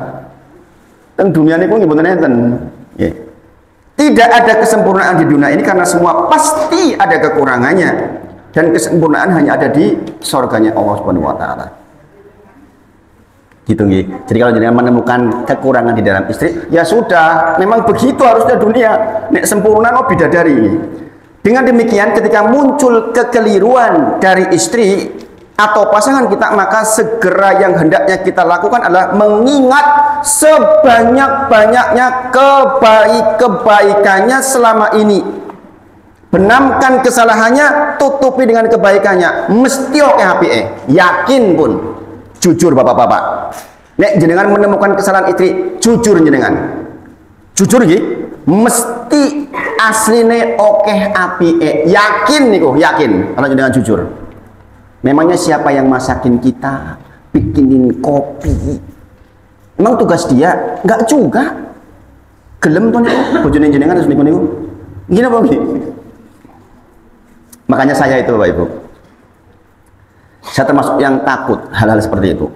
Dan dunia ini pun ngeten. Tidak ada kesempurnaan di dunia ini karena semua pasti ada kekurangannya, dan kesempurnaan hanya ada di sorganya Allah Subhanahu wa taala. Gitu nggih. Jadi kalau jenengan menemukan kekurangan di dalam istri, ya sudah, memang begitu harusnya dunia. Nek sempurna no bidadari. Dengan demikian ketika muncul kekeliruan dari istri atau pasangan kita, maka segera yang hendaknya kita lakukan adalah mengingat sebanyak-banyaknya kebaikannya selama ini. Benamkan kesalahannya, tutupi dengan kebaikannya. Mesti oke HPE. Yakin pun. Jujur bapak-bapak. Nek jenengan menemukan kesalahan istri, jujur jenengan. Jujur nggih. Mesti asline oke apike. Yakin niku, yakin kalau jenengan jujur. Memangnya siapa yang masakin kita, bikinin kopi? Emang tugas dia? Enggak juga. Gelem to niku bojone jenengan terus niku. Gini apa nggih? Makanya saya itu Bapak Ibu, saya termasuk yang takut hal-hal seperti itu.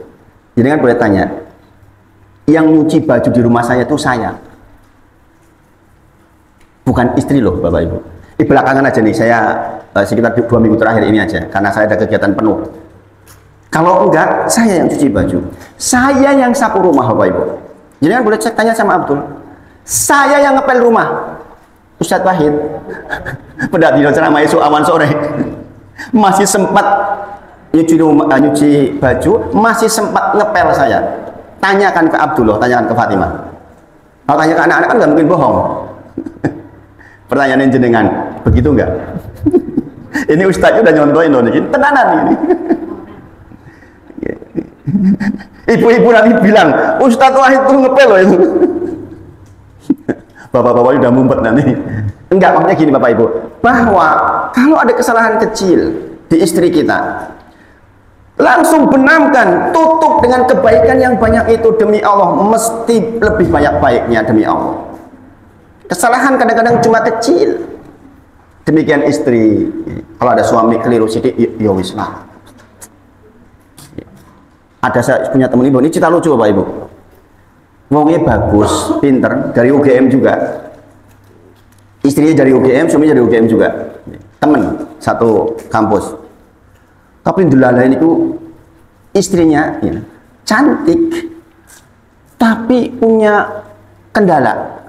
Jenengan boleh tanya, yang nyuci baju di rumah saya itu saya, bukan istri loh Bapak Ibu. Di belakangan aja nih, saya sekitar 2 minggu terakhir ini aja, karena saya ada kegiatan penuh. Kalau enggak, saya yang cuci baju, saya yang sapu rumah Bapak Ibu. Jadi kan boleh cek tanya sama Abdul, saya yang ngepel rumah. Ustadz Wahid, pada di ceramah isu awan sore, masih sempat nyuci baju, masih sempat ngepel saya. Tanyakan ke Abdullah, tanyakan ke Fatimah. Kalau tanya ke anak-anak kan nggak mungkin bohong. Pertanyaan jenengan, begitu enggak? Ini Ustadznya udah nyontohin loh, ini tenanan ini. Ibu-ibu nanti bilang, Ustadz Wahid tuh ngepel loh itu. Bapak-bapak udah mumpet nanti. Enggak, maksudnya gini Bapak Ibu, bahwa kalau ada kesalahan kecil di istri kita, langsung benamkan, tutup dengan kebaikan yang banyak itu. Demi Allah, mesti lebih banyak baiknya demi Allah. Kesalahan kadang-kadang cuma kecil. Demikian istri. Kalau ada suami keliru sedikit, ya wis lah. Ada saya punya teman ibu, ini cerita lucu Bapak Ibu. Wongnya bagus, pinter, dari UGM juga. Istrinya dari UGM, suaminya dari UGM juga. Temen satu kampus. Tapi ndelalah itu istrinya ya, cantik, tapi punya kendala.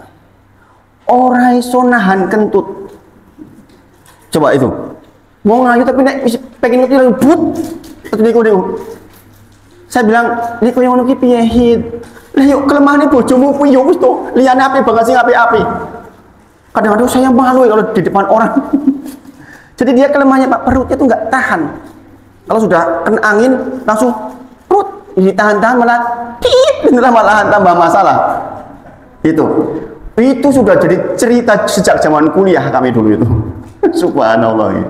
Ora iso nahan kentut. Coba itu. Wong ayu tapi nek pengen ngerti rambut. Niku. Saya bilang, niku yang ngono ki piye hit? Lah yuk kelemahannya bojomu kuwi yo wis to, liyane api banget sing api-api. Kadang-kadang saya malu kalau di depan orang. Jadi dia kelemahannya Pak, perutnya tuh nggak tahan. Kalau sudah kena angin langsung perut ditahan-tahan malah malahan tambah masalah. Itu sudah jadi cerita sejak zaman kuliah kami dulu itu. Subhanallah.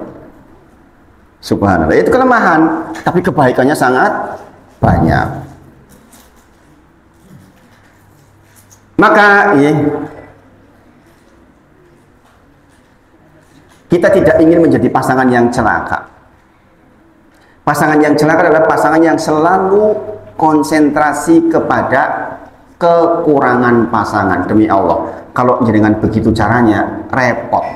Subhanallah. Itu kelemahan, tapi kebaikannya sangat banyak. Maka kita tidak ingin menjadi pasangan yang celaka. Pasangan yang celaka adalah pasangan yang selalu konsentrasi kepada kekurangan pasangan. Demi Allah, kalau jenengan begitu caranya, repot.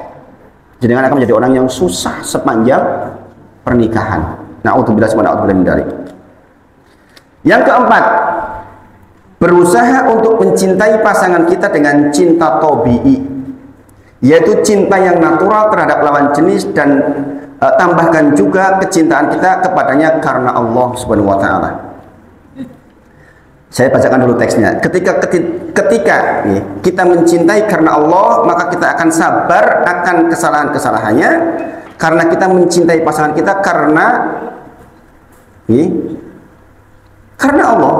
Jenengan akan menjadi orang yang susah sepanjang pernikahan. Na'udzubillah min dzalik. Yang keempat, berusaha untuk mencintai pasangan kita dengan cinta tabi'i, yaitu cinta yang natural terhadap lawan jenis, dan tambahkan juga kecintaan kita kepadanya karena Allah Subhanahu wa taala. Saya bacakan dulu teksnya. Ketika kita mencintai karena Allah, maka kita akan sabar akan kesalahan-kesalahannya, karena kita mencintai pasangan kita karena Allah.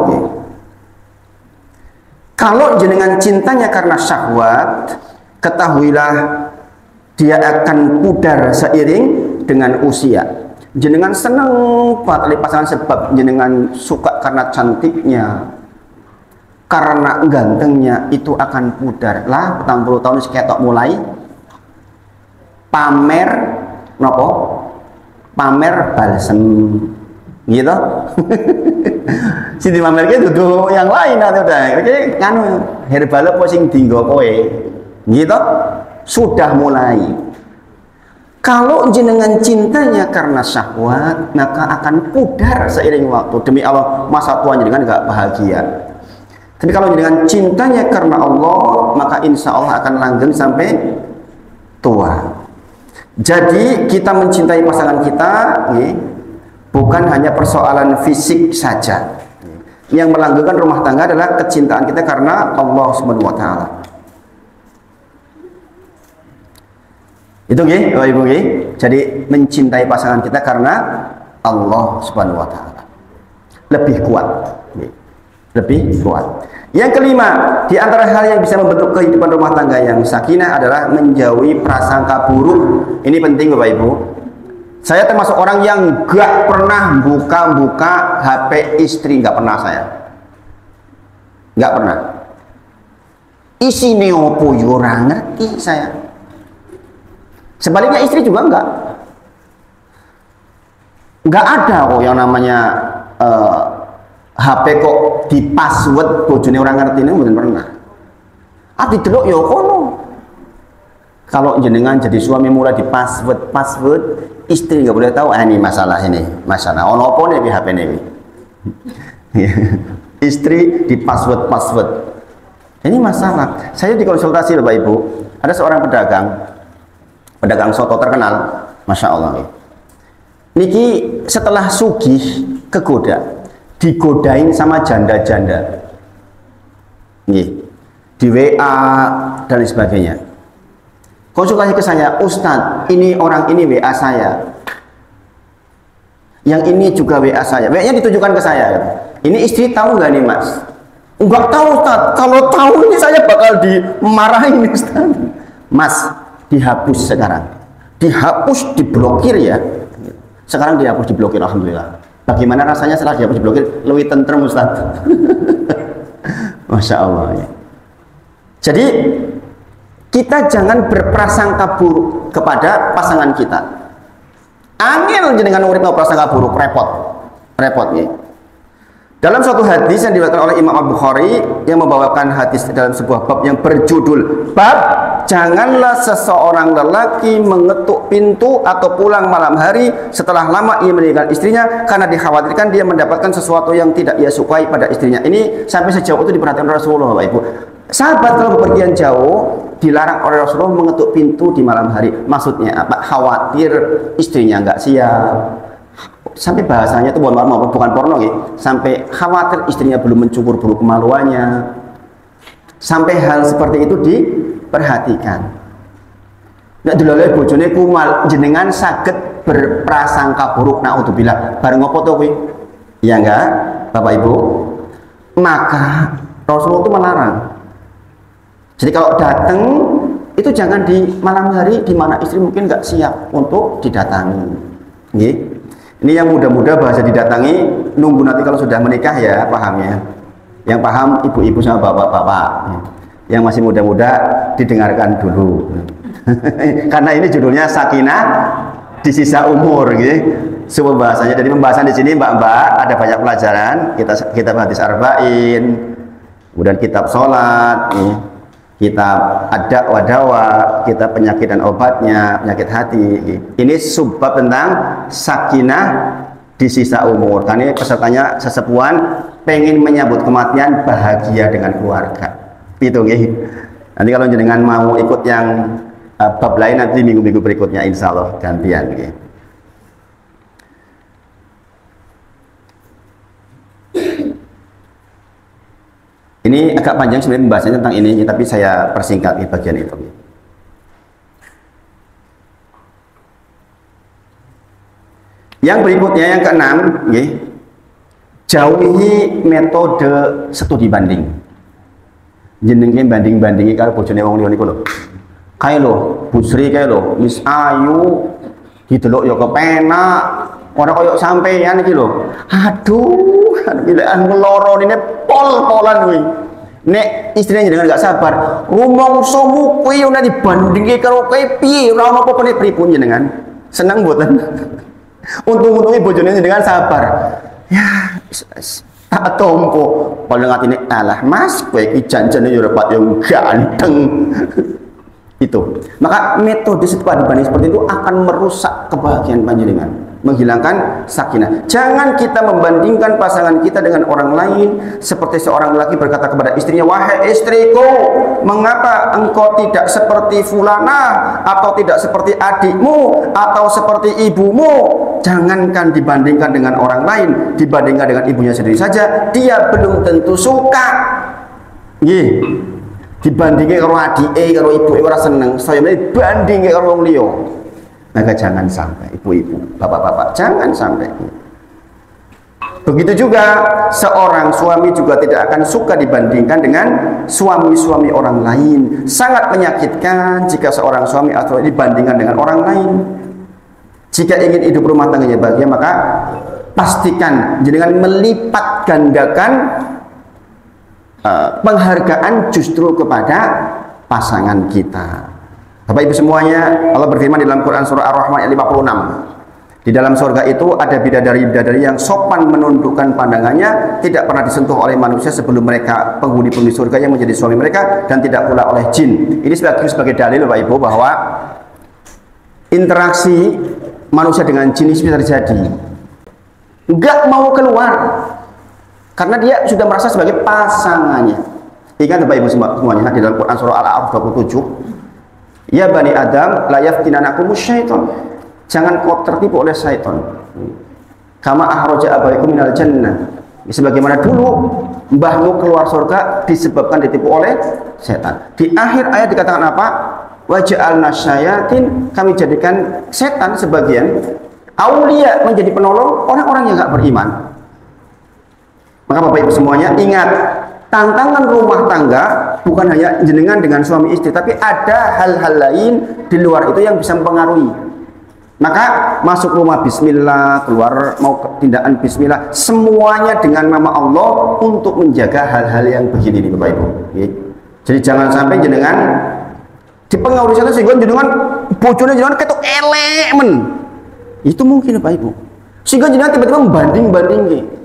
Kalau jenengan cintanya karena syahwat, ketahuilah dia akan pudar seiring dengan usia. Jenengan senang pada pasangan sebab jenengan suka karena cantiknya, karena gantengnya, itu akan pudar. Lah, 40 tahun seketok mulai pamer nopo? Pamer balsem. Gitu. Sing dimamerke dudu yang lain atau udah. Oke, kan herbal apa sing dienggo kowe. Gitu. Sudah mulai. Kalau jenengan cintanya karena syahwat, maka akan pudar seiring waktu. Demi Allah, masa tua jenengan enggak bahagia. Tapi kalau jenengan cintanya karena Allah, maka insya Allah akan langgeng sampai tua. Jadi kita mencintai pasangan kita, bukan hanya persoalan fisik saja. Yang melanggengkan rumah tangga adalah kecintaan kita karena Allah Subhanahu wa taala. Itu nggih, Bapak Ibu nggih. Jadi mencintai pasangan kita karena Allah Subhanahu wa taala. Lebih kuat. Lebih kuat. Yang kelima, di antara hal yang bisa membentuk kehidupan rumah tangga yang sakinah adalah menjauhi prasangka buruk. Ini penting Bapak Ibu. Saya termasuk orang yang gak pernah buka-buka HP istri, gak pernah saya. Gak pernah. Isine opo yo ora ngerti saya. Sebaliknya istri juga enggak. Enggak ada kok yang namanya HP kok di password bojone orang ngerti, ini mboten pernah. Ati delok ya kono. Kalau jenengan jadi suami mulai di password, istri nggak boleh tahu. Ini masalah masalah. Ono apa nih HP ini? Istri di password. Ini masalah. Saya dikonsultasi Bapak Ibu. Ada seorang pedagang soto terkenal, masya Allah. Niki setelah sugih digodain sama janda-janda. Di WA dan sebagainya. Konsultasi ke saya, Ustadz, ini orang ini WA saya, yang ini juga WA saya, WA-nya ditujukan ke saya. Ini istri tahu nggak nih Mas? Enggak tahu Ustadz, kalau tahu ini saya bakal dimarahin Ustadz. Mas, dihapus sekarang, dihapus, diblokir ya. Sekarang dihapus, diblokir, alhamdulillah. Bagaimana rasanya setelah dihapus, diblokir? Lebih tentrem Ustadz. Masya Allah. Ya. Jadi kita jangan berprasangka buruk kepada pasangan kita. Angel jenengan urip prasangka buruk, repot ya. Dalam suatu hadis yang diriwayatkan oleh Imam Al-Bukhari yang membawakan hadis dalam sebuah bab yang berjudul bab janganlah seseorang lelaki mengetuk pintu atau pulang malam hari setelah lama ia meninggalkan istrinya karena dikhawatirkan dia mendapatkan sesuatu yang tidak ia sukai pada istrinya. Ini sampai sejauh itu diperhatikan Rasulullah, Bapak Ibu. Sahabat kalau bepergian jauh dilarang oleh Rasulullah mengetuk pintu di malam hari. Maksudnya apa? Khawatir istrinya nggak siap. Sampai bahasanya itu bukan porno gitu. Sampai khawatir istrinya belum mencukur bulu kemaluannya. Sampai hal seperti itu diperhatikan. Nek delok bojone kumal jenengan saged berprasangka buruk naudzubillah. Bareng apa to kuwi? Ya enggak, Bapak Ibu? Maka Rasulullah itu melarang. Jadi kalau datang itu jangan di malam hari di mana istri mungkin nggak siap untuk didatangi. Ini yang muda-muda bahasa didatangi nunggu nanti kalau sudah menikah ya pahamnya. Yang paham ibu-ibu sama bapak-bapak. Yang masih muda-muda didengarkan dulu. Karena ini judulnya Sakinah di sisa umur, gitu. Semua bahasanya. Jadi pembahasan di sini mbak-mbak ada banyak pelajaran. Kita hadis arba'in, kemudian kitab sholat. Kitab ada wadawa, kitab penyakit dan obatnya, penyakit hati. Ini subbab tentang sakinah di sisa umur. Karena ini pesertanya sesepuan pengen menyambut kematian bahagia dengan keluarga. Itu nggih. Nanti kalau jenengan mau ikut yang bab lain nanti minggu-minggu berikutnya insya Allah gantian nggih. Ini agak panjang sebenarnya pembahasannya tentang ini, tapi saya persingkat di bagian itu. Yang berikutnya yang keenam, jauhi metode studi banding. Jenenge banding-bandingi karo bojone wong liya niku lho. Kae lho, Bu Sri kae lho, wis ayu, didelok ya kepenak, ora koyo sampeyan iki lho. Aduh, pilekan loro ini pol-polan kuwi. Nek istrinya jenengan gak sabar, rumangsamu kuwi ora dibandingke karo kowe piye, ora ono apa-apa nek pripun jenengan. Seneng mboten? Untung-untunge bojone jenengan sabar. Ya, tak tompo. Paling atine alah Mas, kowe iki janjane yo repat yo ganteng. Itu. Maka metode studi banding seperti itu akan merusak kebahagiaan panjenengan, menghilangkan sakinah. Jangan kita membandingkan pasangan kita dengan orang lain, seperti seorang lelaki berkata kepada istrinya, wahai istriku, mengapa engkau tidak seperti fulana, atau tidak seperti adikmu, atau seperti ibumu? Jangankan dibandingkan dengan orang lain, dibandingkan dengan ibunya sendiri saja, dia belum tentu suka. Dibandingkan karo adike, karo ibu ora seneng, saya bandingke karo wong liya. Maka jangan sampai ibu-ibu, bapak-bapak, jangan sampai. Begitu juga seorang suami juga tidak akan suka dibandingkan dengan suami-suami orang lain. Sangat menyakitkan jika seorang suami atau dibandingkan dengan orang lain. Jika ingin hidup rumah tangganya bahagia, maka pastikan dengan melipat gandakan penghargaan justru kepada pasangan kita. Bapak Ibu semuanya, Allah berfirman di dalam Quran surah Ar-Rahman ayat 56. Di dalam surga itu ada bidadari-bidadari yang sopan menundukkan pandangannya, tidak pernah disentuh oleh manusia sebelum mereka penghuni-penghuni surga yang menjadi suami mereka, dan tidak pula oleh jin. Ini sebagai dalil Bapak Ibu bahwa interaksi manusia dengan jin bisa terjadi. Enggak mau keluar karena dia sudah merasa sebagai pasangannya. Ingat Bapak Ibu semuanya, di dalam Quran surah Al-A'raf 27, ya Bani Adam la yaftinanakumus syaiton, jangan kau tertipu oleh syaitan. Kama ahraja abaikum minal jannah, sebagaimana dulu mbahmu keluar surga disebabkan ditipu oleh setan. Di akhir ayat dikatakan apa? Wa ja'alna syayatin, kami jadikan setan sebagian aulia, menjadi penolong orang-orang yang enggak beriman. Maka Bapak Ibu semuanya ingat, tantangan rumah tangga bukan hanya jenengan dengan suami istri, tapi ada hal-hal lain di luar itu yang bisa mempengaruhi. Maka masuk rumah bismillah, keluar mau tindakan bismillah, semuanya dengan nama Allah untuk menjaga hal-hal yang begini nih Bapak Ibu. Jadi jangan sampai jenengan dipengaruhi sana sehingga jenengan bojone jenengan ketok elek men. Itu mungkin Bapak Ibu. Sehingga jenengan tiba-tiba membanding-bandingke.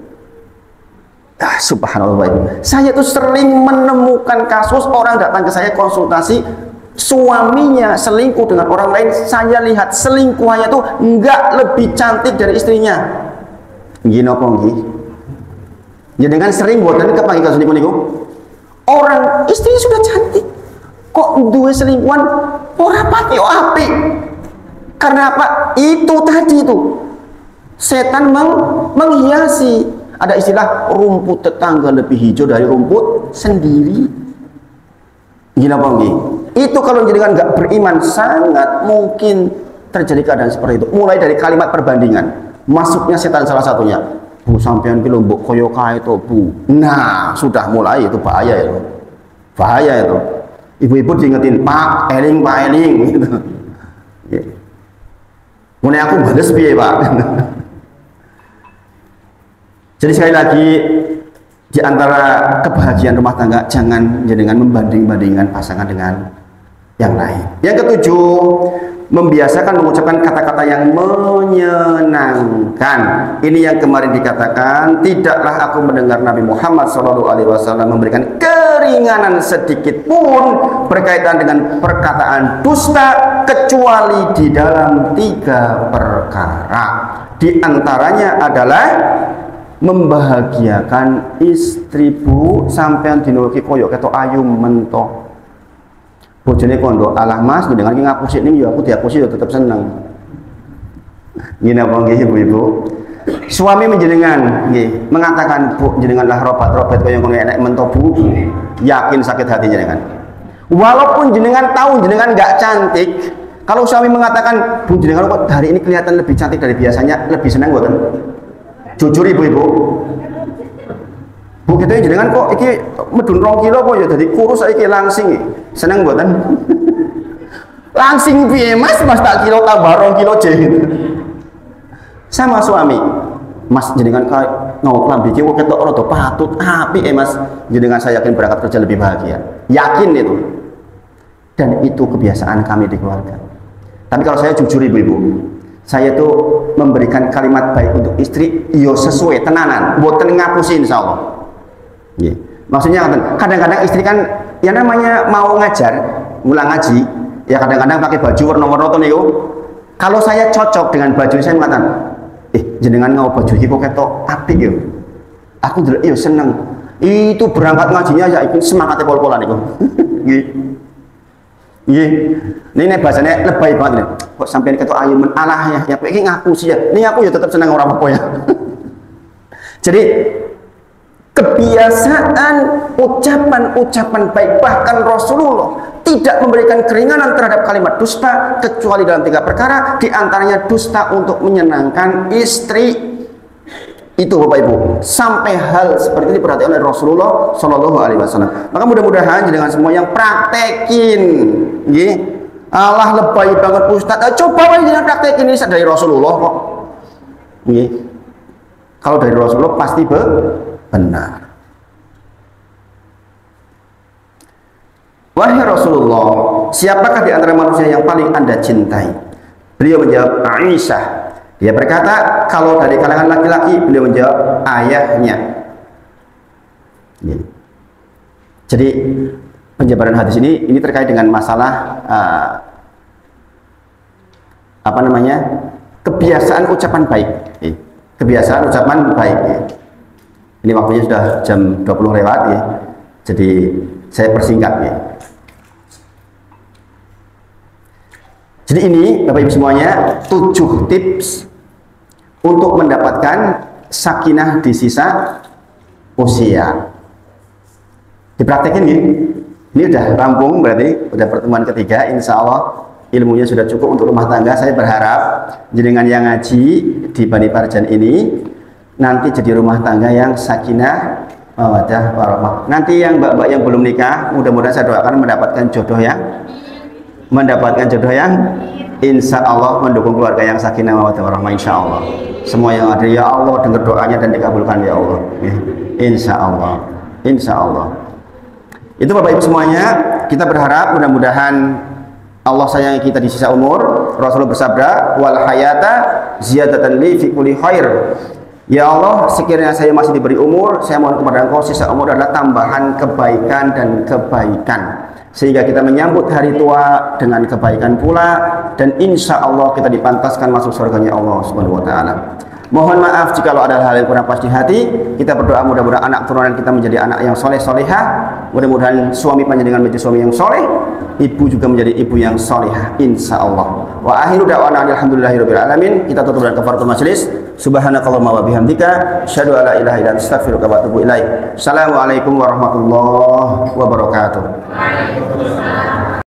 Subhanallah Bapak Ibu. Saya tuh sering menemukan kasus orang datang ke saya konsultasi, suaminya selingkuh dengan orang lain. Saya lihat selingkuhannya tuh enggak lebih cantik dari istrinya. Gini apa nggih? Ya dengan sering buatan kepanggil kasus niku. Orang istrinya sudah cantik, kok dua selingkuhan ora pati apik. Karena apa? Itu tadi itu. Setan menghiasi. Ada istilah rumput tetangga lebih hijau dari rumput sendiri. Gini apa nggih? Itu kalau jenengan nggak beriman sangat mungkin terjadi keadaan seperti itu. Mulai dari kalimat perbandingan, masuknya setan salah satunya. Bu sampean ki lho mbok kaya kae to, Bu. Nah, sudah mulai itu bahaya itu. Bahaya itu. Ibu-ibu diingetin, Pak, eling Pak eling gitu. Mulai aku bales piye, Pak? Jadi sekali lagi, di antara kebahagiaan rumah tangga, jangan jenengan membanding-bandingkan pasangan dengan yang lain. Yang ketujuh, membiasakan mengucapkan kata-kata yang menyenangkan. Ini yang kemarin dikatakan, tidaklah aku mendengar Nabi Muhammad SAW memberikan keringanan sedikit pun berkaitan dengan perkataan dusta, kecuali di dalam 3 perkara. Di antaranya adalah membahagiakan istriku sampean dino iki koyo ketok ayu mentok. Bojone kondo, alah Mas, jenengan iki ngapusi ning ya aku diapusi ya tetep seneng. Ngene apa nggih Ibu-ibu? Suami menjenengan nggih mengatakan, "Bu, jenenganlah robat-robat koyo ngono enek mentok Bu." Yakin sakit hati jenengan. Walaupun jenengan tahu jenengan enggak cantik, kalau suami mengatakan, "Bu, jenengan kok hari ini kelihatan lebih cantik dari biasanya," lebih senang mboten? Jujur Ibu-ibu. Bu, kita jenengan kok iki medun 2 kilo kok ya dadi kurus saiki langsing. Seneng mboten? Langsing piye Mas? Mas tak kilo tambah 2 kilo je. Sama suami. Mas jenengan kayak ngau klambi iki kok ketok rada patut apik Mas. Jenengan saya yakin berangkat kerja lebih bahagia. Yakin itu. Dan itu kebiasaan kami di keluarga. Tapi kalau saya jujur Ibu-ibu, saya itu memberikan kalimat baik untuk istri yo sesuai tenanan, mboten ngapusi insyaallah. Yeah. Maksudnya kadang-kadang istri kan ya namanya mau ngajar, ngulang ngaji, ya kadang-kadang pakai baju warna-warna to niku. Kalau saya cocok dengan baju saya mengatakan, jenengan ngau baju iki kok ketok apik yo. Aku ndelok yo seneng. Itu berangkat ngajinya ya ikut semangatnya pol-polan niku. Nggih. Nggih. Ini bahasanya lebay banget nih. Kok sampean ketok ayu men alah ya kowe iki ngaku sih ya. Ini aku ya tetap seneng ora apa-apa ya. Jadi kebiasaan ucapan-ucapan baik, bahkan Rasulullah tidak memberikan keringanan terhadap kalimat dusta kecuali dalam 3 perkara, diantaranya dusta untuk menyenangkan istri. Itu Bapak Ibu, sampai hal seperti ini diperhatikan oleh Rasulullah Shallallahu Alaihi Wasallam. Maka mudah-mudahan dengan semua yang praktekin, nggih. Allah lebay banget Ustaz. Coba aja jangan praktekin ini dari Rasulullah kok. Nggih. Kalau dari Rasulullah pasti benar. Wahai Rasulullah, siapakah di antara manusia yang paling Anda cintai? Beliau menjawab Aisyah. Dia berkata, kalau dari kalangan laki-laki, beliau menjawab ayahnya. Jadi penjabaran hadis ini terkait dengan masalah apa namanya, kebiasaan ucapan baik. Kebiasaan ucapan baik. Ini waktunya sudah jam 20 lewat ya. Jadi saya persingkat ya. Jadi ini Bapak Ibu semuanya 7 tips untuk mendapatkan sakinah di sisa usia. Dipraktekin ya. Ini udah rampung berarti udah pertemuan ketiga. Insya Allah ilmunya sudah cukup untuk rumah tangga. Saya berharap jenengan yang ngaji di Bani Parjan ini nanti jadi rumah tangga yang sakinah mawaddah warahmah. Nanti yang mbak-mbak yang belum nikah, mudah-mudahan saya doakan mendapatkan jodoh yang insya Allah mendukung keluarga yang sakinah mawaddah warahmah insya Allah. Semua yang ada ya Allah dengar doanya dan dikabulkan ya Allah. Insya Allah, insya Allah. Itu Bapak Ibu semuanya, kita berharap mudah-mudahan Allah sayangi kita di sisa umur. Rasulullah bersabda, wal hayata ziyadatan li fi kulli khair. Ya Allah, sekiranya saya masih diberi umur, saya mohon kepada Engkau sisa umur adalah tambahan kebaikan dan kebaikan, sehingga kita menyambut hari tua dengan kebaikan pula, dan insya Allah kita dipantaskan masuk surganya Allah Subhanahu Wa Taala. Mohon maaf jika ada hal yang kurang pas di hati. Kita berdoa mudah-mudahan anak turunan kita menjadi anak yang soleh solehah. Mudah-mudahan suami panjenengan menjadi suami yang soleh, ibu juga menjadi ibu yang solehah. Insya Allah. Wa akhiru da'wana alhamdulillahirabbil alamin. Kita tutup dengan kafaratul majelis. Subhanakallahumma wa bihamdika, asyhadu an la ilaha illa anta, astaghfiruka wa atubu ilaik. Assalamualaikum warahmatullahi wabarakatuh. Waalaikumsalam.